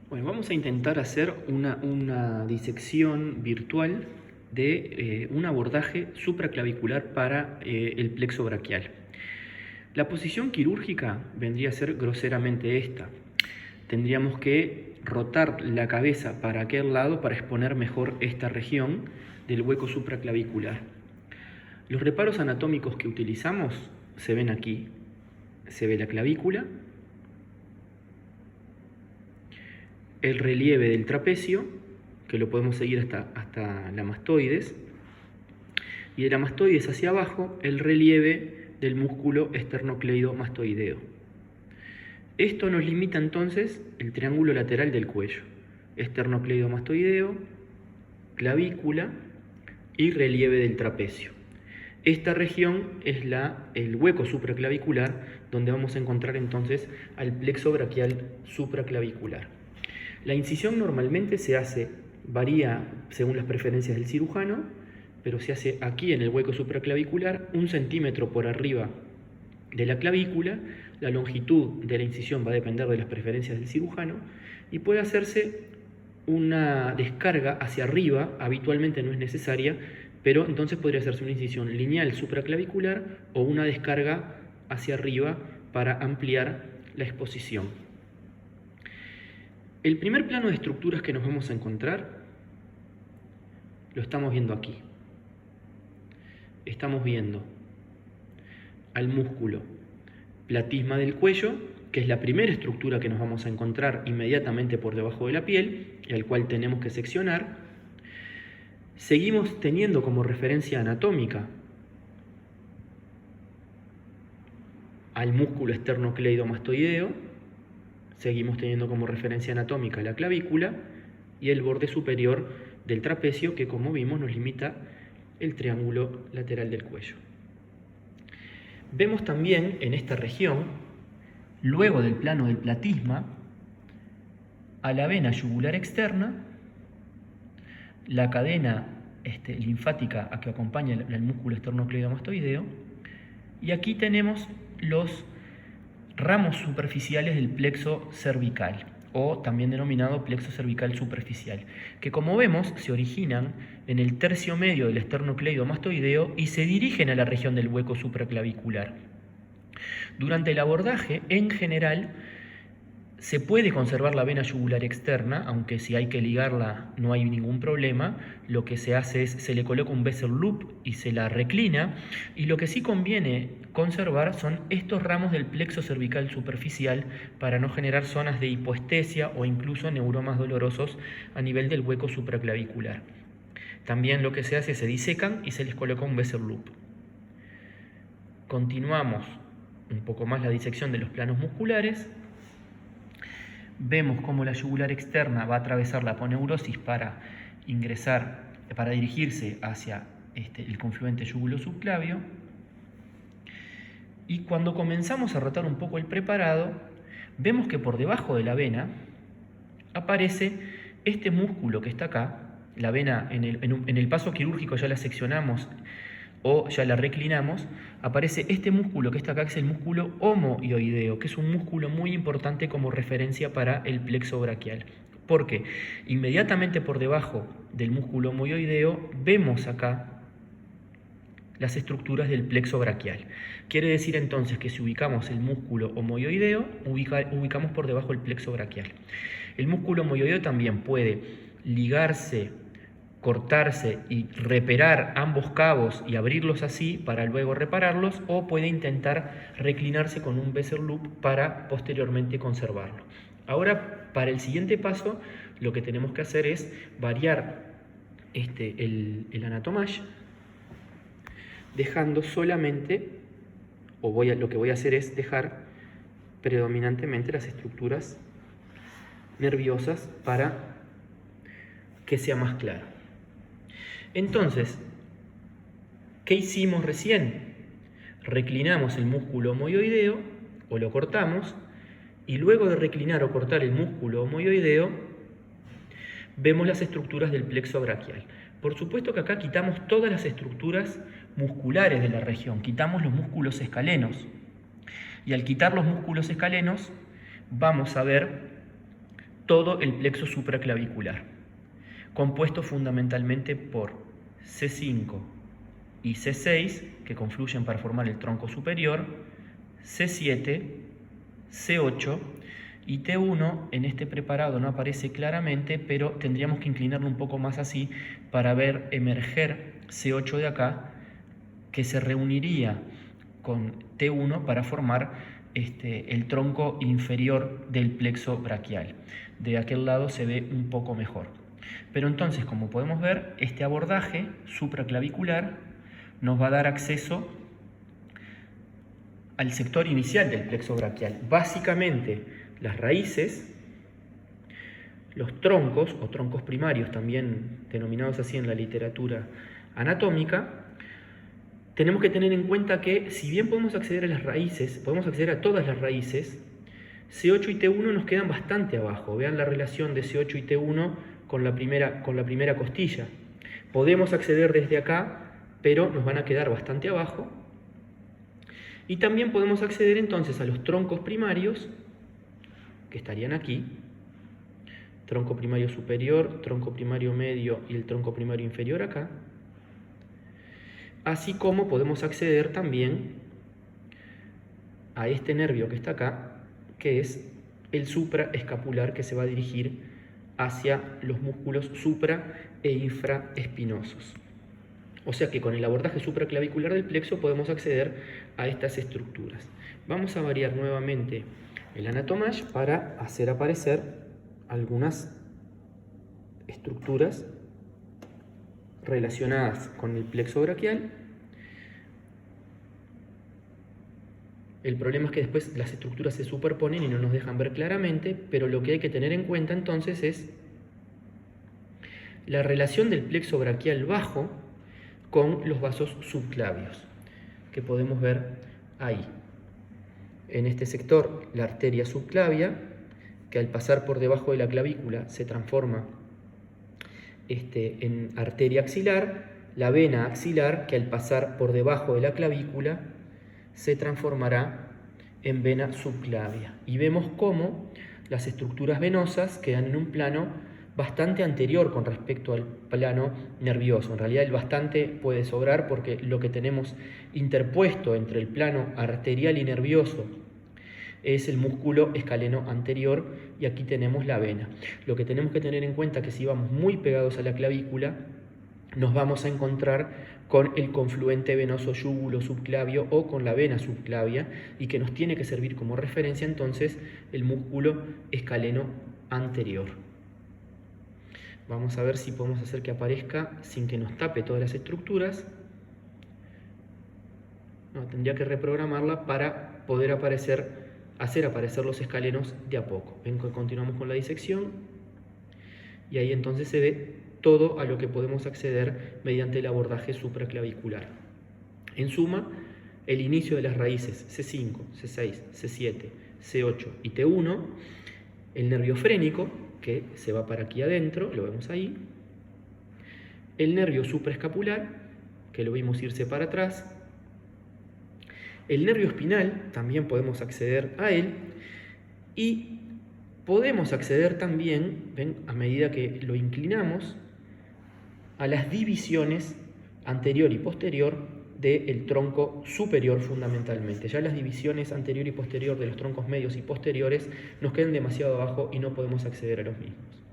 Bueno, vamos a intentar hacer una disección virtual de un abordaje supraclavicular para el plexo braquial. La posición quirúrgica vendría a ser groseramente esta. Tendríamos que rotar la cabeza para aquel lado para exponer mejor esta región del hueco supraclavicular. Los reparos anatómicos que utilizamos se ven aquí. Se ve la clavícula, el relieve del trapecio, que lo podemos seguir hasta la mastoides, y de la mastoides hacia abajo el relieve del músculo esternocleidomastoideo. Esto nos limita entonces el triángulo lateral del cuello: esternocleidomastoideo, clavícula y relieve del trapecio. Esta región es el hueco supraclavicular, donde vamos a encontrar entonces al plexo braquial supraclavicular. La incisión normalmente varía según las preferencias del cirujano, pero se hace aquí en el hueco supraclavicular, 1 centímetro por arriba de la clavícula. La longitud de la incisión va a depender de las preferencias del cirujano y puede hacerse una descarga hacia arriba. Habitualmente no es necesaria, pero entonces podría hacerse una incisión lineal supraclavicular o una descarga hacia arriba para ampliar la exposición. El primer plano de estructuras que nos vamos a encontrar lo estamos viendo aquí. Estamos viendo al músculo platisma del cuello, que es la primera estructura que nos vamos a encontrar inmediatamente por debajo de la piel y al cual tenemos que seccionar. Seguimos teniendo como referencia anatómica al músculo esternocleidomastoideo. Seguimos teniendo como referencia anatómica la clavícula y el borde superior del trapecio, que como vimos nos limita el triángulo lateral del cuello. Vemos también en esta región, luego del plano del platisma, a la vena yugular externa, la cadena linfática a que acompaña el músculo esternocleidomastoideo, y aquí tenemos los ramos superficiales del plexo cervical, o también denominado plexo cervical superficial, que como vemos se originan en el tercio medio del esternocleidomastoideo y se dirigen a la región del hueco supraclavicular. Durante el abordaje, en general, se puede conservar la vena yugular externa, aunque si hay que ligarla no hay ningún problema. Lo que se hace es, se le coloca un Bessel loop y se la reclina, y lo que sí conviene conservar son estos ramos del plexo cervical superficial para no generar zonas de hipoestesia o incluso neuromas dolorosos a nivel del hueco supraclavicular. También lo que se hace es se disecan y se les coloca un Bessel loop. Continuamos un poco más la disección de los planos musculares. Vemos cómo la yugular externa va a atravesar la aponeurosis para dirigirse hacia el confluente yugulo-subclavio. Y cuando comenzamos a rotar un poco el preparado, vemos que por debajo de la vena aparece este músculo que está acá. La vena en el paso quirúrgico ya la seccionamos o ya la reclinamos. Aparece este músculo que está acá, que es el músculo homoioideo, que es un músculo muy importante como referencia para el plexo braquial. Porque inmediatamente por debajo del músculo homoioideo vemos acá las estructuras del plexo braquial. Quiere decir entonces que si ubicamos el músculo homoioideo, ubicamos por debajo el plexo braquial. El músculo homoioideo también puede ligarse, cortarse y reparar ambos cabos y abrirlos así para luego repararlos, o puede intentar reclinarse con un Bessel loop para posteriormente conservarlo. Ahora, para el siguiente paso, lo que tenemos que hacer es variar el anatomage, dejando solamente, lo que voy a hacer es dejar predominantemente las estructuras nerviosas para que sea más claro. Entonces, ¿qué hicimos recién? Reclinamos el músculo homoioideo, o lo cortamos, y luego de reclinar o cortar el músculo homoioideo, vemos las estructuras del plexo braquial. Por supuesto que acá quitamos todas las estructuras musculares de la región, quitamos los músculos escalenos. Y al quitar los músculos escalenos, vamos a ver todo el plexo supraclavicular, compuesto fundamentalmente por C5 y C6, que confluyen para formar el tronco superior, C7, C8 y T1. En este preparado no aparece claramente, pero tendríamos que inclinarlo un poco más así para ver emerger C8 de acá, que se reuniría con T1 para formar el tronco inferior del plexo braquial. De aquel lado se ve un poco mejor. Pero entonces, como podemos ver, este abordaje supraclavicular nos va a dar acceso al sector inicial del plexo braquial. Básicamente, las raíces, los troncos, o troncos primarios, también denominados así en la literatura anatómica. Tenemos que tener en cuenta que, si bien podemos acceder a las raíces, podemos acceder a todas las raíces, C8 y T1 nos quedan bastante abajo. Vean la relación de C8 y T1 con la primera costilla. Podemos acceder desde acá, pero nos van a quedar bastante abajo. Y también podemos acceder entonces a los troncos primarios, que estarían aquí. Tronco primario superior, tronco primario medio y el tronco primario inferior acá. Así como podemos acceder también a este nervio que está acá, que es el supraescapular, que se va a dirigir hacia los músculos supra e infraespinosos. O sea que con el abordaje supraclavicular del plexo podemos acceder a estas estructuras. Vamos a variar nuevamente el anatomage para hacer aparecer algunas estructuras relacionadas con el plexo braquial. El problema es que después las estructuras se superponen y no nos dejan ver claramente, pero lo que hay que tener en cuenta entonces es la relación del plexo braquial bajo con los vasos subclavios, que podemos ver ahí. En este sector, la arteria subclavia, que al pasar por debajo de la clavícula se transforma en arteria axilar, la vena axilar, que al pasar por debajo de la clavícula se transformará en vena subclavia. Y vemos cómo las estructuras venosas quedan en un plano bastante anterior con respecto al plano nervioso. En realidad el bastante puede sobrar, porque lo que tenemos interpuesto entre el plano arterial y nervioso es el músculo escaleno anterior, y aquí tenemos la vena. Lo que tenemos que tener en cuenta es que si vamos muy pegados a la clavícula, nos vamos a encontrar con el confluente venoso yúgulo subclavio o con la vena subclavia, y que nos tiene que servir como referencia entonces el músculo escaleno anterior. Vamos a ver si podemos hacer que aparezca sin que nos tape todas las estructuras. No, tendría que reprogramarla para poder hacer aparecer los escalenos de a poco. Ven que continuamos con la disección y ahí entonces se ve todo a lo que podemos acceder mediante el abordaje supraclavicular. En suma, el inicio de las raíces C5, C6, C7, C8 y T1, el nervio frénico, que se va para aquí adentro, lo vemos ahí, el nervio supraescapular, que lo vimos irse para atrás, el nervio espinal, también podemos acceder a él, y podemos acceder también, ven, a medida que lo inclinamos, a las divisiones anterior y posterior del tronco superior fundamentalmente. Ya las divisiones anterior y posterior de los troncos medios y posteriores nos quedan demasiado abajo y no podemos acceder a los mismos.